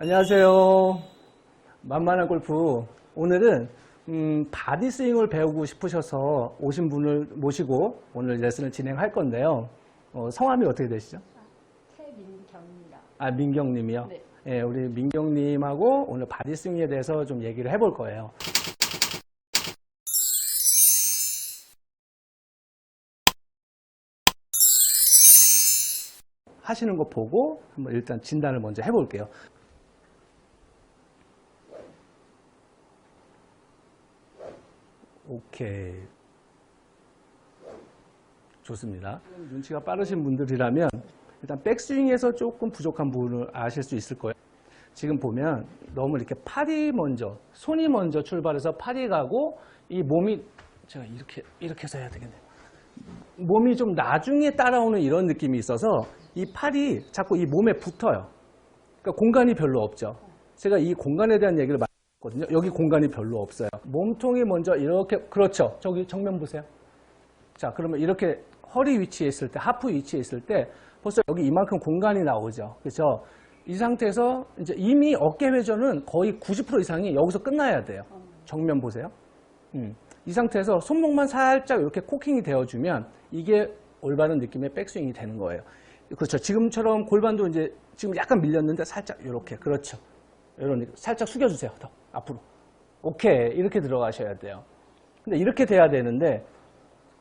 안녕하세요. 만만한 골프. 오늘은 바디 스윙을 배우고 싶으셔서 오신 분을 모시고 오늘 레슨을 진행할 건데요. 성함이 어떻게 되시죠? 태민경입니다. 아, 민경님이요? 네. 예, 우리 민경님하고 오늘 바디 스윙에 대해서 좀 얘기를 해볼 거예요. 하시는 거 보고 한번 일단 진단을 먼저 해볼게요. 오케이. 좋습니다. 눈치가 빠르신 분들이라면 일단 백스윙에서 조금 부족한 부분을 아실 수 있을 거예요. 지금 보면 너무 이렇게 팔이 먼저, 손이 먼저 출발해서 팔이 가고 이 몸이, 제가 이렇게 해서 해야 되겠네요. 몸이 좀 나중에 따라오는 이런 느낌이 있어서 이 팔이 자꾸 이 몸에 붙어요. 그러니까 공간이 별로 없죠. 제가 이 공간에 대한 얘기를 많이 했거든요. 여기 공간이 별로 없어요. 몸통이 먼저 이렇게, 그렇죠. 저기 정면 보세요. 자, 그러면 이렇게 허리 위치에 있을 때, 하프 위치에 있을 때 벌써 여기 이만큼 공간이 나오죠. 그렇죠? 이 상태에서 이제 이미 어깨 회전은 거의 90% 이상이 여기서 끝나야 돼요. 정면 보세요. 이 상태에서 손목만 살짝 이렇게 코킹이 되어주면 이게 올바른 느낌의 백스윙이 되는 거예요. 그렇죠. 지금처럼 골반도 이제 지금 약간 밀렸는데 살짝 이렇게, 그렇죠. 이런 느낌. 살짝 숙여주세요. 더 앞으로. 오케이. 이렇게 들어가셔야 돼요. 근데 이렇게 돼야 되는데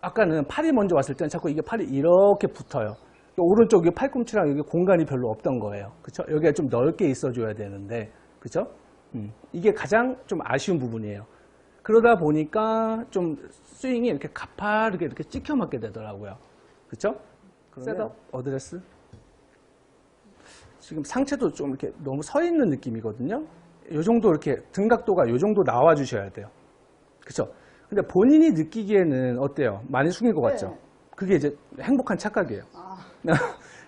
아까는 팔이 먼저 왔을 때는 자꾸 이게 팔이 이렇게 붙어요. 오른쪽 이 팔꿈치랑 여기 공간이 별로 없던 거예요. 그렇죠? 여기가 좀 넓게 있어줘야 되는데, 그렇죠? 이게 가장 좀 아쉬운 부분이에요. 그러다 보니까 좀 스윙이 이렇게 가파르게 이렇게 찍혀 맞게 되더라고요. 그렇죠? 셋업, 어드레스. 지금 상체도 좀 이렇게 너무 서 있는 느낌이거든요. 이 정도 이렇게 등각도가 이 정도 나와 주셔야 돼요. 그렇죠? 근데 본인이 느끼기에는 어때요? 많이 숙인 것 같죠? 네. 그게 이제 행복한 착각이에요. 아,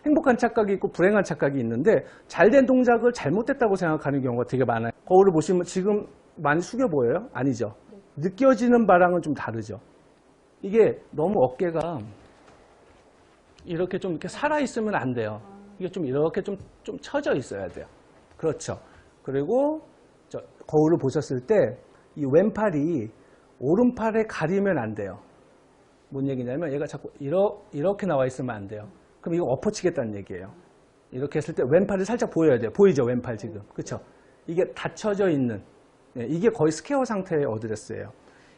행복한 착각이 있고 불행한 착각이 있는데 잘된 동작을 잘못됐다고 생각하는 경우가 되게 많아요. 거울을 보시면 지금 많이 숙여 보여요? 아니죠. 느껴지는 바랑은 좀 다르죠. 이게 너무 어깨가 이렇게 좀 이렇게 살아있으면 안 돼요. 이게 좀 이렇게 좀 처져 있어야 돼요. 그렇죠. 그리고 거울을 보셨을 때 이 왼팔이 오른팔에 가리면 안 돼요. 뭔 얘기냐면 얘가 자꾸 이렇게 나와 있으면 안 돼요. 그럼 이거 엎어치겠다는 얘기예요. 이렇게 했을 때 왼팔이 살짝 보여야 돼요. 보이죠? 왼팔 지금. 그렇죠? 이게 닫혀져 있는, 이게 거의 스퀘어 상태의 어드레스예요.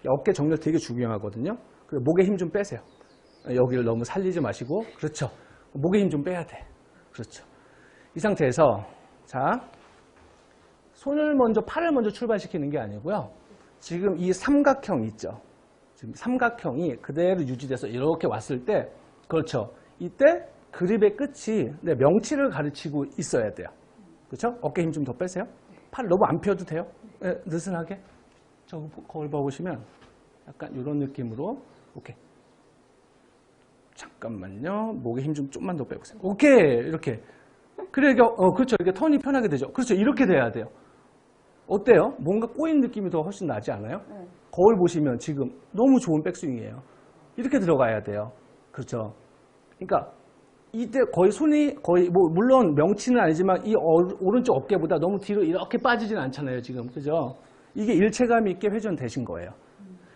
어깨 정렬 되게 중요하거든요. 그리고 목에 힘 좀 빼세요. 여기를 너무 살리지 마시고, 그렇죠. 목에 힘 좀 빼야 돼. 그렇죠. 이 상태에서 자, 팔을 먼저 출발시키는 게 아니고요. 지금 이 삼각형 있죠. 지금 삼각형이 그대로 유지돼서 이렇게 왔을 때, 그렇죠. 이때 그립의 끝이 명치를 가르치고 있어야 돼요. 그렇죠? 어깨 힘 좀 더 빼세요. 팔 너무 안 펴도 돼요. 네, 느슨하게. 거울 봐보시면 약간 이런 느낌으로. 오케이. 잠깐만요. 목에 힘 좀만 더 빼보세요. 오케이. 이렇게. 그래, 그렇죠. 이게 턴이 편하게 되죠. 그렇죠. 이렇게 돼야 돼요. 어때요? 뭔가 꼬인 느낌이 더 훨씬 나지 않아요? 네. 거울 보시면 지금 너무 좋은 백스윙이에요. 이렇게 들어가야 돼요. 그렇죠. 그러니까 이때 거의 뭐 물론 명치는 아니지만 이 오른쪽 어깨보다 너무 뒤로 이렇게 빠지진 않잖아요. 지금. 그죠? 이게 일체감 있게 회전되신 거예요.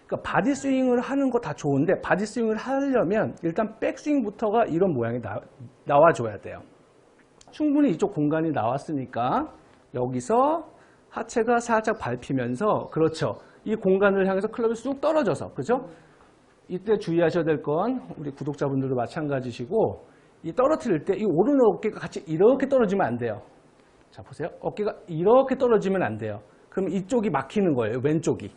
그러니까 바디 스윙을 하는 거 다 좋은데 바디 스윙을 하려면 일단 백스윙부터가 이런 모양이 나와줘야 돼요. 충분히 이쪽 공간이 나왔으니까 여기서 하체가 살짝 밟히면서, 그렇죠. 이 공간을 향해서 클럽이 쑥 떨어져서, 그죠? 이때 주의하셔야 될 건 우리 구독자분들도 마찬가지시고, 이 떨어뜨릴 때 이 오른 어깨가 같이 이렇게 떨어지면 안 돼요. 자, 보세요. 어깨가 이렇게 떨어지면 안 돼요. 그럼 이쪽이 막히는 거예요. 왼쪽이.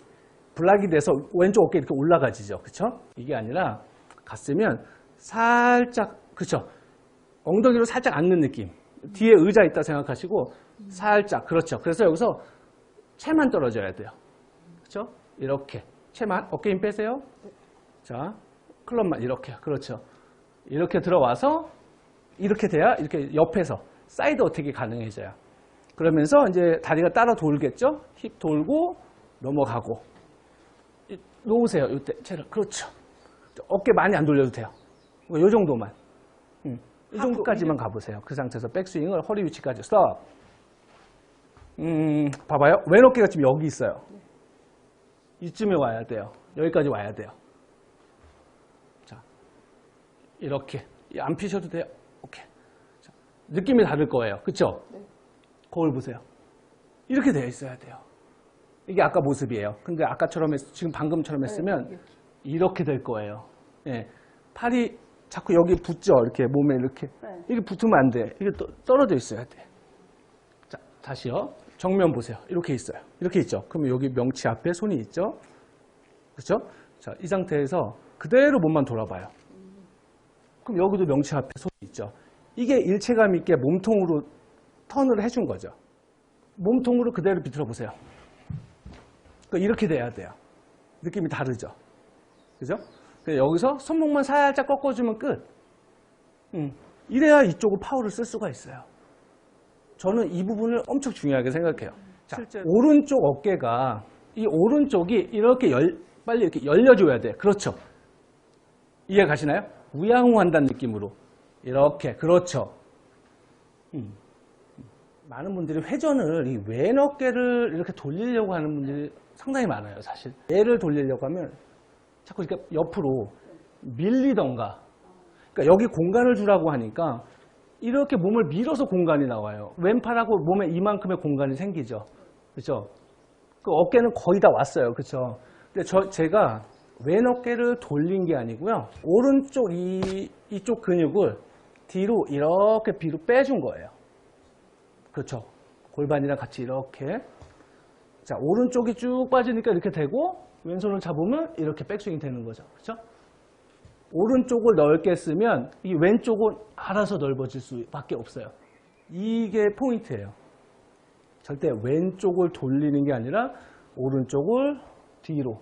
블락이 돼서 왼쪽 어깨 이렇게 올라가지죠. 그렇죠? 이게 아니라 갔으면 살짝, 그렇죠? 엉덩이로 살짝 앉는 느낌. 뒤에 의자 있다 생각하시고 살짝, 그렇죠. 그래서 여기서 채만 떨어져야 돼요. 그렇죠? 이렇게 채만, 어깨 힘 빼세요. 자, 클럽만 이렇게, 그렇죠. 이렇게 들어와서 이렇게 돼야 이렇게 옆에서 사이드 어택이 가능해져요. 그러면서 이제 다리가 따라 돌겠죠? 힙 돌고 넘어가고 놓으세요. 이때 채를, 그렇죠. 어깨 많이 안 돌려도 돼요. 이 정도만. 이 정도까지만 가보세요. 그 상태에서 백스윙을 허리 위치까지 스톱. 봐봐요. 왼 어깨가 지금 여기 있어요. 이쯤에 와야 돼요. 여기까지 와야 돼요. 자, 이렇게. 안 피셔도 돼요. 오케이. 자, 느낌이 다를 거예요. 그쵸? 네. 거울 보세요. 이렇게 되어 있어야 돼요. 이게 아까 모습이에요. 근데 아까처럼 지금 방금처럼 했으면 네, 이렇게 될 거예요. 예. 팔이 자꾸 여기 붙죠. 이렇게 몸에 이렇게. 네. 이게 붙으면 안 돼. 이게 떨어져 있어야 돼. 자, 다시요. 정면 보세요. 이렇게 있어요. 이렇게 있죠. 그러면 여기 명치 앞에 손이 있죠. 그렇죠? 자, 이 상태에서 그대로 몸만 돌아봐요. 그럼 여기도 명치 앞에 손이 있죠. 이게 일체감 있게 몸통으로 턴을 해준 거죠. 몸통으로 그대로 비틀어 보세요. 그러니까 이렇게 돼야 돼요. 느낌이 다르죠. 그죠? 여기서 손목만 살짝 꺾어주면 끝. 이래야 이쪽으로 파워를 쓸 수가 있어요. 저는 이 부분을 엄청 중요하게 생각해요. 자, 오른쪽 어깨가 이 오른쪽이 이렇게 빨리 이렇게 열려줘야 돼. 그렇죠. 이해 가시나요? 우양우한다는 느낌으로 이렇게. 그렇죠. 많은 분들이 회전을 이 왼 어깨를 이렇게 돌리려고 하는 분들이 상당히 많아요. 사실 얘를 돌리려고 하면 자꾸 이렇게 옆으로 밀리던가, 그러니까 여기 공간을 주라고 하니까 이렇게 몸을 밀어서 공간이 나와요. 왼팔하고 몸에 이만큼의 공간이 생기죠. 그렇죠? 그 어깨는 거의 다 왔어요. 그렇죠? 근데 제가 왼 어깨를 돌린 게 아니고요. 오른쪽 이쪽 근육을 뒤로 이렇게 뒤로 빼준 거예요. 그렇죠? 골반이랑 같이 이렇게. 자, 오른쪽이 쭉 빠지니까 이렇게 되고 왼손을 잡으면 이렇게 백스윙이 되는 거죠. 그렇죠? 오른쪽을 넓게 쓰면 이 왼쪽은 알아서 넓어질 수밖에 없어요. 이게 포인트예요. 절대 왼쪽을 돌리는 게 아니라 오른쪽을 뒤로.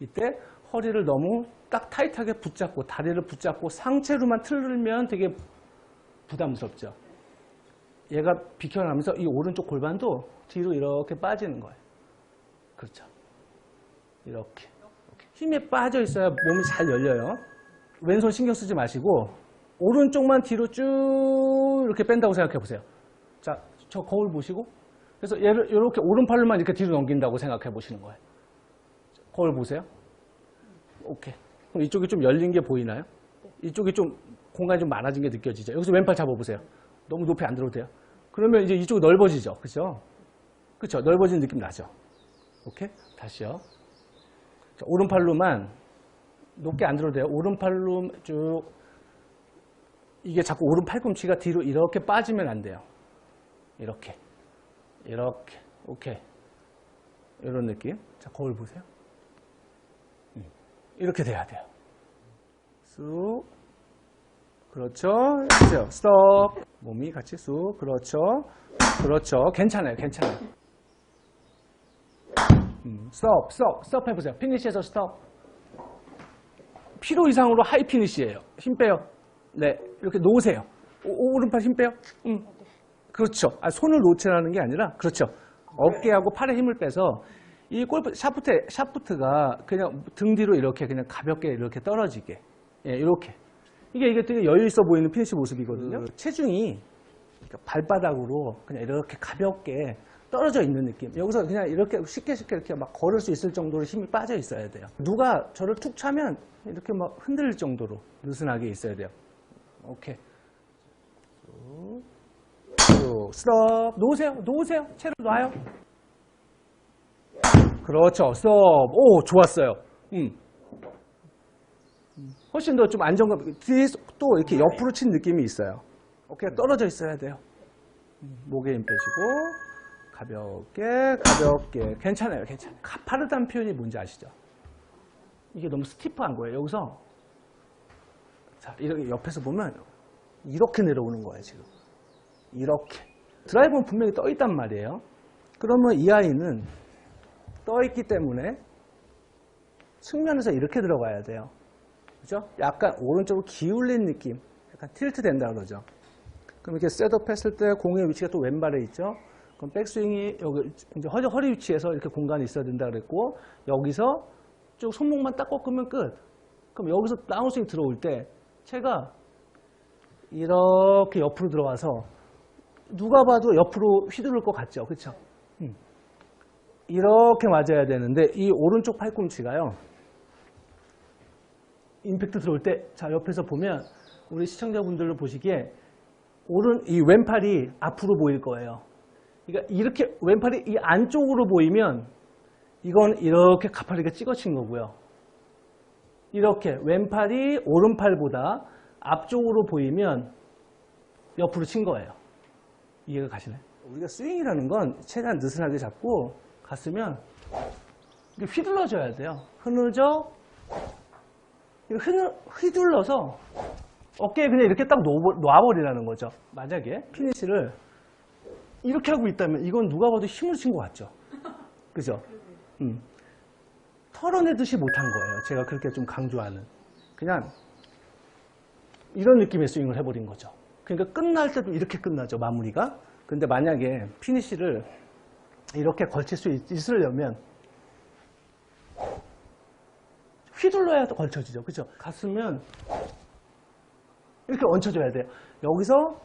이때 허리를 너무 딱 타이트하게 붙잡고 다리를 붙잡고 상체로만 틀면 되게 부담스럽죠. 얘가 비켜나면서 이 오른쪽 골반도 뒤로 이렇게 빠지는 거예요. 그렇죠. 이렇게. 힘에 빠져 있어야 몸이 잘 열려요. 왼손 신경 쓰지 마시고 오른쪽만 뒤로 쭉 이렇게 뺀다고 생각해 보세요. 자, 저 거울 보시고 그래서 얘를 이렇게 오른팔로만 이렇게 뒤로 넘긴다고 생각해 보시는 거예요. 거울 보세요. 오케이. 그럼 이쪽이 좀 열린 게 보이나요? 이쪽이 좀 공간이 좀 많아진 게 느껴지죠. 여기서 왼팔 잡아보세요. 너무 높이 안 들어도 돼요. 그러면 이제 이쪽이 넓어지죠. 그렇죠? 그렇죠? 넓어지는 느낌 나죠. 오케이? 다시요. 자, 오른팔로만 높게 안 들어도 돼요. 오른팔로 쭉. 이게 자꾸 오른 팔꿈치가 뒤로 이렇게 빠지면 안 돼요. 이렇게. 이렇게. 오케이. 이런 느낌. 자, 거울 보세요. 이렇게 돼야 돼요. 쑥. 그렇죠. 해주세요. 스톱. 몸이 같이 쑥. 그렇죠. 그렇죠. 괜찮아요. 괜찮아요. 스톱. 스톱. 스톱 해보세요. 피니시에서 스톱. 필요 이상으로 하이 피니시예요. 힘 빼요. 네. 이렇게 놓으세요. 오른팔 힘 빼요. 그렇죠. 손을 놓치라는 게 아니라, 그렇죠. 어깨하고 팔에 힘을 빼서 이 골프 샤프트가 그냥 등 뒤로 이렇게 그냥 가볍게 이렇게 떨어지게. 예, 이렇게. 이게 되게 여유 있어 보이는 피니시 모습이거든요. 체중이 발바닥으로 그냥 이렇게 가볍게 떨어져 있는 느낌. 여기서 그냥 이렇게 쉽게 이렇게 막 걸을 수 있을 정도로 힘이 빠져 있어야 돼요. 누가 저를 툭 차면 이렇게 막 흔들릴 정도로 느슨하게 있어야 돼요. 오케이. 스톱. 놓으세요. 놓으세요. 채를 놔요. 그렇죠. 스톱. 오, 좋았어요. 훨씬 더 좀 안정감, 뒤에서 또 이렇게 옆으로 친 느낌이 있어요. 어깨가 떨어져 있어야 돼요. 목에 힘 빼시고, 가볍게. 괜찮아요, 괜찮아요. 가파르다는 표현이 뭔지 아시죠? 이게 너무 스티프한 거예요. 여기서, 자, 이렇게 옆에서 보면, 이렇게 내려오는 거예요, 지금. 이렇게. 드라이버는 분명히 떠 있단 말이에요. 그러면 이 아이는 떠 있기 때문에 측면에서 이렇게 들어가야 돼요. 그죠? 약간 오른쪽으로 기울린 느낌, 약간 틸트 된다 그러죠. 그럼 이렇게 셋업 했을 때 공의 위치가 또 왼발에 있죠. 그럼 백스윙이 여기 이제 허리 위치에서 이렇게 공간이 있어야 된다 그랬고, 여기서 쭉 손목만 딱 꺾으면 끝. 그럼 여기서 다운스윙 들어올 때 채가 이렇게 옆으로 들어와서 누가 봐도 옆으로 휘두를 것 같죠. 그렇죠? 이렇게 맞아야 되는데 이 오른쪽 팔꿈치가요. 임팩트 들어올 때, 자, 옆에서 보면 우리 시청자분들로 보시기에 이 왼팔이 앞으로 보일 거예요. 그러니까 이렇게 왼팔이 이 안쪽으로 보이면 이건 이렇게 가파리가 찍어친 거고요. 이렇게 왼팔이 오른팔보다 앞쪽으로 보이면 옆으로 친 거예요. 이해가 가시나요? 우리가 스윙이라는 건 최대한 느슨하게 잡고 갔으면 이게 휘둘러줘야 돼요. 휘둘러서 어깨에 그냥 이렇게 딱 놓아버리라는 거죠. 만약에 피니시를 이렇게 하고 있다면 이건 누가 봐도 힘을 친 것 같죠. 그죠? 털어내듯이 못한 거예요. 제가 그렇게 좀 강조하는. 그냥 이런 느낌의 스윙을 해버린 거죠. 그러니까 끝날 때도 이렇게 끝나죠. 마무리가. 근데 만약에 피니시를 이렇게 걸칠 수 있으려면 휘둘러야 걸쳐지죠. 그죠? 갔으면 이렇게 얹혀줘야 돼요. 여기서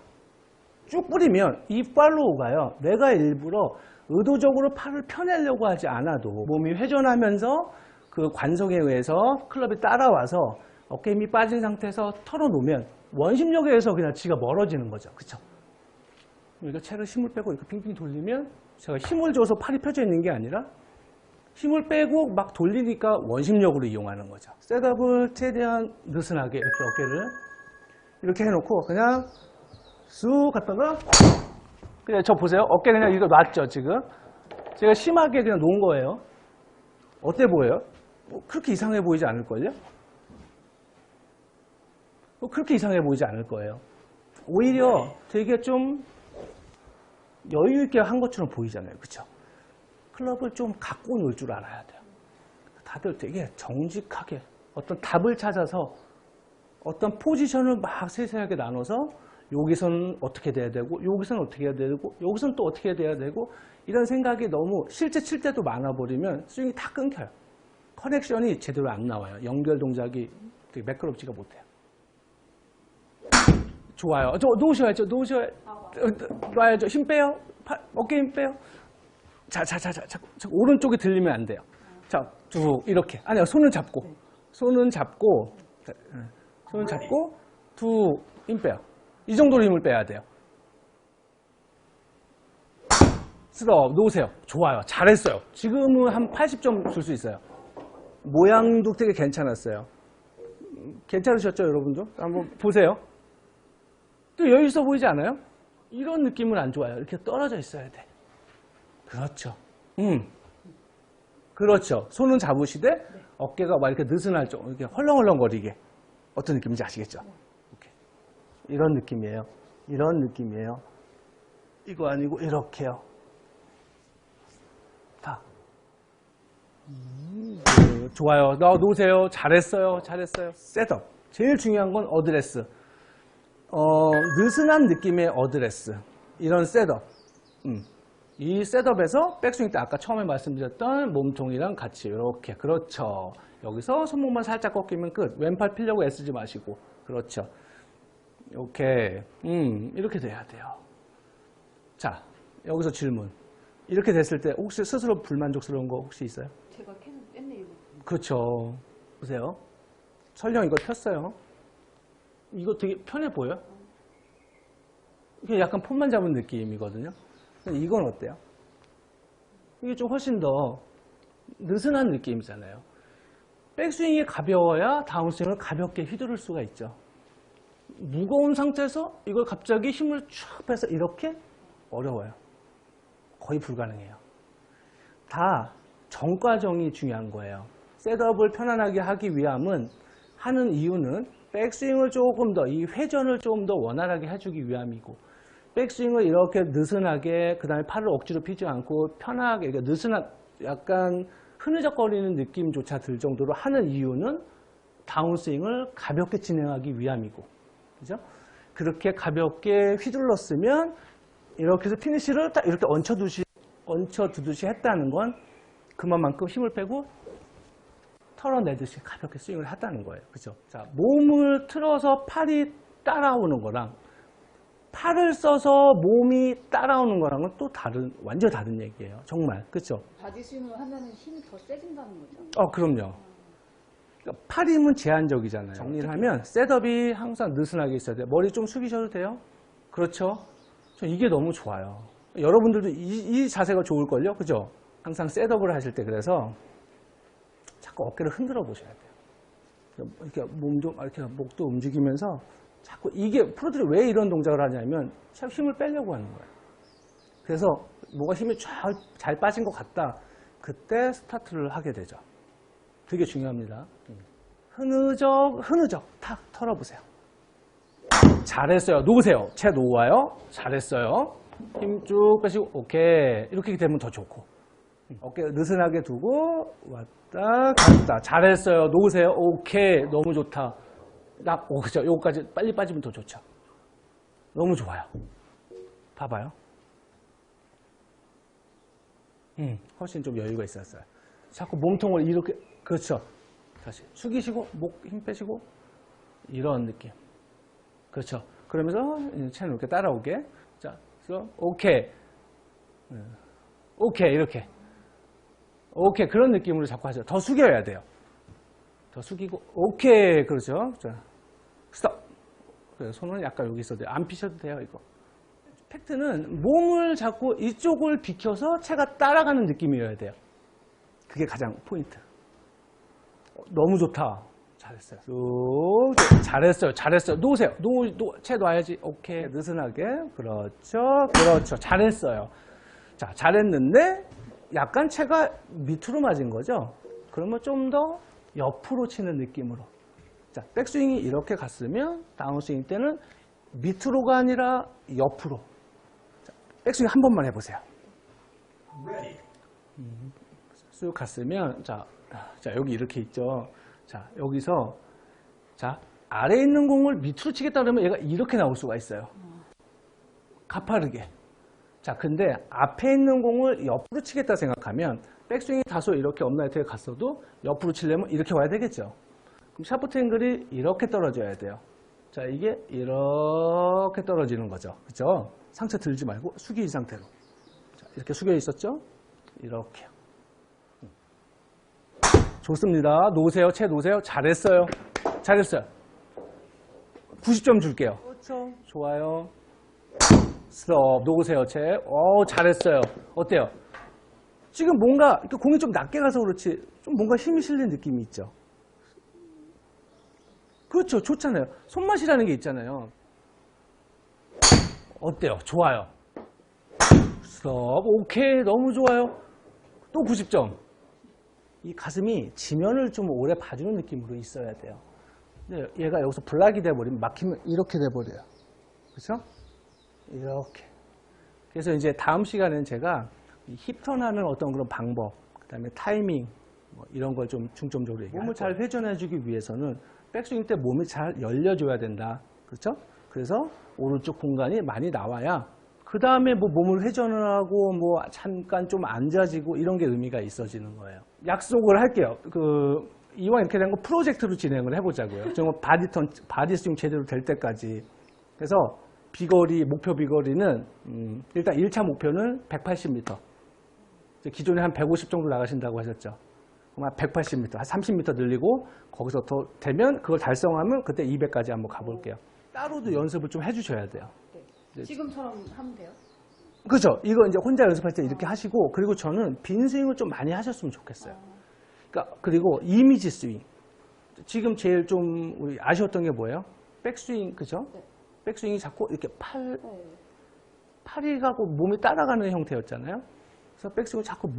쭉 뿌리면 이 팔로우가요. 내가 일부러 의도적으로 팔을 펴내려고 하지 않아도 몸이 회전하면서 그 관성에 의해서 클럽이 따라와서 어깨 힘이 빠진 상태에서 털어놓으면 원심력에 의해서 그냥 지가 멀어지는 거죠. 그쵸? 그러니까 채를 힘을 빼고 이렇게 빙빙 돌리면 제가 힘을 줘서 팔이 펴져 있는 게 아니라 힘을 빼고 막 돌리니까 원심력으로 이용하는 거죠. 셋업을 최대한 느슨하게 이렇게 어깨를 이렇게 해놓고 그냥 쑥 갔다가 그냥 저 보세요. 어깨 그냥 이거 놨죠, 지금. 제가 심하게 그냥 놓은 거예요. 어때 보여요? 뭐 그렇게 이상해 보이지 않을걸요? 뭐 그렇게 이상해 보이지 않을 거예요. 오히려 되게 좀 여유 있게 한 것처럼 보이잖아요. 그쵸? 클럽을 좀 갖고 놀 줄 알아야 돼요. 다들 되게 정직하게 어떤 답을 찾아서 어떤 포지션을 막 세세하게 나눠서 여기서는 어떻게 돼야 되고 여기서는 어떻게 해야 되고 여기서는 또 어떻게 돼야 되고 이런 생각이 너무 실제 칠 때도 많아버리면 스윙이 다 끊겨요. 커넥션이 제대로 안 나와요. 연결 동작이 되게 매끄럽지가 못해요. 좋아요. 놓으셔야죠. 놔야죠. 힘 빼요. 어깨 힘 빼요. 자, 오른쪽이 들리면 안 돼요. 자, 쭉 이렇게. 아니요, 손은 잡고 두 힘 빼요. 이 정도로 힘을 빼야 돼요. 놓으세요. 좋아요. 잘했어요. 지금은 한 80점 줄 수 있어요. 모양도 되게 괜찮았어요. 괜찮으셨죠, 여러분도? 한번 보세요. 또 여유 있어 보이지 않아요? 이런 느낌은 안 좋아요. 이렇게 떨어져 있어야 돼. 그렇죠. 그렇죠. 손은 잡으시되 어깨가 막 이렇게 느슨할 정도, 이렇게 헐렁헐렁거리게. 어떤 느낌인지 아시겠죠? 이렇게. 이런 느낌이에요. 이런 느낌이에요. 이거 아니고 이렇게요. 다. 좋아요. 놓으세요. 잘했어요. 셋업. 제일 중요한 건 어드레스. 느슨한 느낌의 어드레스. 이런 셋업. 이 셋업에서 백스윙 때 아까 처음에 말씀드렸던 몸통이랑 같이 이렇게. 그렇죠. 여기서 손목만 살짝 꺾이면 끝. 왼팔 피려고 애쓰지 마시고. 그렇죠. 이렇게. 이렇게 돼야 돼요. 자, 여기서 질문. 이렇게 됐을 때 혹시 스스로 불만족스러운 거 혹시 있어요? 제가 계속 뺐네요. 그렇죠. 보세요. 설령 이거 폈어요. 이거 되게 편해 보여요? 이게 약간 폼만 잡은 느낌이거든요. 이건 어때요? 이게 좀 훨씬 더 느슨한 느낌이잖아요. 백스윙이 가벼워야 다운스윙을 가볍게 휘두를 수가 있죠. 무거운 상태에서 이걸 갑자기 힘을 쫙 빼서 이렇게 어려워요. 거의 불가능해요. 다 전과정이 중요한 거예요. 셋업을 편안하게 하기 위함은 하는 이유는 백스윙을 조금 더, 이 회전을 조금 더 원활하게 해주기 위함이고, 백스윙을 이렇게 느슨하게, 그 다음에 팔을 억지로 피지 않고 편하게, 이렇게 느슨한, 약간 흐느적거리는 느낌조차 들 정도로 하는 이유는 다운스윙을 가볍게 진행하기 위함이고, 그죠? 그렇게 가볍게 휘둘렀으면 이렇게 해서 피니시를 딱 이렇게 얹혀두듯이 했다는 건 그만큼 힘을 빼고 털어내듯이 가볍게 스윙을 했다는 거예요. 그죠? 자, 몸을 틀어서 팔이 따라오는 거랑 팔을 써서 몸이 따라오는 거랑은 또 완전 다른 얘기예요. 정말. 그렇죠? 바디 스윙을 하면 힘이 더 세진다는 거죠? 그럼요. 그러니까 팔 힘은 제한적이잖아요. 정리를 하면 셋업이 항상 느슨하게 있어야 돼요. 머리 좀 숙이셔도 돼요. 그렇죠? 저 이게 너무 좋아요. 여러분들도 이 자세가 좋을걸요? 그죠? 항상 셋업을 하실 때 그래서 자꾸 어깨를 흔들어 보셔야 돼요. 이렇게 이렇게 목도 움직이면서 자꾸 이게 프로들이 왜 이런 동작을 하냐면 참 힘을 빼려고 하는 거예요. 그래서 뭐가 힘이 잘 빠진 것 같다. 그때 스타트를 하게 되죠. 되게 중요합니다. 흐느적 탁 털어보세요. 잘했어요. 놓으세요. 채 놓아요. 잘했어요. 힘 쭉 빼시고 오케이. 이렇게 되면 더 좋고. 어깨 느슨하게 두고 왔다 갔다. 잘했어요. 놓으세요. 오케이. 너무 좋다. 그죠. 요거까지 빨리 빠지면 더 좋죠. 너무 좋아요. 봐봐요. 훨씬 좀 여유가 있었어요. 자꾸 몸통을 이렇게, 그렇죠. 다시 숙이시고, 목 힘 빼시고, 이런 느낌. 그렇죠. 그러면서 채널 이렇게 따라오게. 자, 그래서 오케이. 오케이, 이렇게. 오케이, 그런 느낌으로 자꾸 하죠. 더 숙여야 돼요. 더 숙이고, 오케이, 그렇죠. 자, 스톱. 손은 약간 여기 있어도 돼요. 안 피셔도 돼요, 이거. 팩트는 몸을 자꾸 이쪽을 비켜서 채가 따라가는 느낌이어야 돼요. 그게 가장 포인트. 너무 좋다. 잘했어요. 쭉. 잘했어요. 잘했어요. 놓으세요. 채 놔야지. 오케이. 느슨하게. 그렇죠. 그렇죠. 잘했어요. 자, 잘했는데 약간 채가 밑으로 맞은 거죠. 그러면 좀 더 옆으로 치는 느낌으로. 자, 백스윙이 이렇게 갔으면 다운스윙 때는 밑으로가 아니라 옆으로. 자, 백스윙 한 번만 해보세요. 쑥 갔으면 자, 여기 이렇게 있죠. 자, 여기서 자, 아래에 있는 공을 밑으로 치겠다 그러면 얘가 이렇게 나올 수가 있어요. 가파르게. 자, 근데 앞에 있는 공을 옆으로 치겠다 생각하면 백스윙이 다소 이렇게 업라이트에 갔어도 옆으로 치려면 이렇게 와야 되겠죠. 그럼 샤프트 앵글이 이렇게 떨어져야 돼요. 자, 이게 이렇게 떨어지는 거죠. 그죠? 상체 들지 말고 숙인 상태로. 자, 이렇게 숙여 있었죠? 이렇게요. 좋습니다. 놓으세요. 채 놓으세요. 잘했어요. 잘했어요. 90점 줄게요. 그렇죠. 좋아요. 스톱. 놓으세요. 채. 잘했어요. 어때요? 지금 뭔가 공이 좀 낮게 가서 그렇지 좀 뭔가 힘이 실린 느낌이 있죠. 그렇죠. 좋잖아요. 손맛이라는 게 있잖아요. 어때요? 좋아요. 스톱. 오케이. 너무 좋아요. 또 90점. 이 가슴이 지면을 좀 오래 봐주는 느낌으로 있어야 돼요. 근데 얘가 여기서 블락이 돼버리면 막히면 이렇게 돼버려요. 그렇죠? 이렇게. 그래서 이제 다음 시간에는 제가 힙턴하는 어떤 그런 방법, 그 다음에 타이밍, 이런 걸 좀 중점적으로 얘기해요. 몸을 잘 회전해주기 위해서는 백스윙 때 몸이 잘 열려줘야 된다. 그렇죠? 그래서 오른쪽 공간이 많이 나와야 그 다음에 몸을 회전을 하고 잠깐 좀 앉아지고 이런 게 의미가 있어지는 거예요. 약속을 할게요. 이왕 이렇게 된 거 프로젝트로 진행을 해보자고요. 정말 바디 스윙 제대로 될 때까지. 그래서 목표 비거리는 일단 1차 목표는 180m. 기존에 한 150 정도 나가신다고 하셨죠. 그럼 180m, 한 30m 늘리고 거기서 더 되면 그걸 달성하면 그때 200까지 한번 가볼게요. 따로도 연습을 좀 해주셔야 돼요. 네. 지금처럼 하면 돼요? 그렇죠. 이거 이제 혼자 연습할 때 이렇게 하시고, 그리고 저는 빈 스윙을 좀 많이 하셨으면 좋겠어요. 그러니까 그리고 이미지 스윙. 지금 제일 좀 우리 아쉬웠던 게 뭐예요? 백스윙, 그죠? 네. 백스윙이 자꾸 이렇게 팔이 가고 몸이 따라가는 형태였잖아요. 그래서 백스윙은 자꾸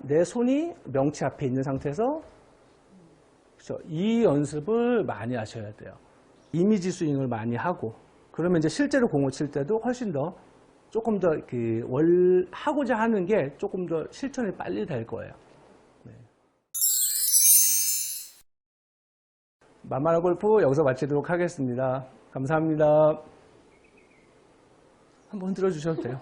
내 손이 명치 앞에 있는 상태에서, 그렇죠? 이 연습을 많이 하셔야 돼요. 이미지 스윙을 많이 하고, 그러면 이제 실제로 공을 칠 때도 훨씬 더 조금 더 하고자 하는 게 조금 더 실천이 빨리 될 거예요. 네. 만만한 골프 여기서 마치도록 하겠습니다. 감사합니다. 한번 흔들어 주셔도 돼요.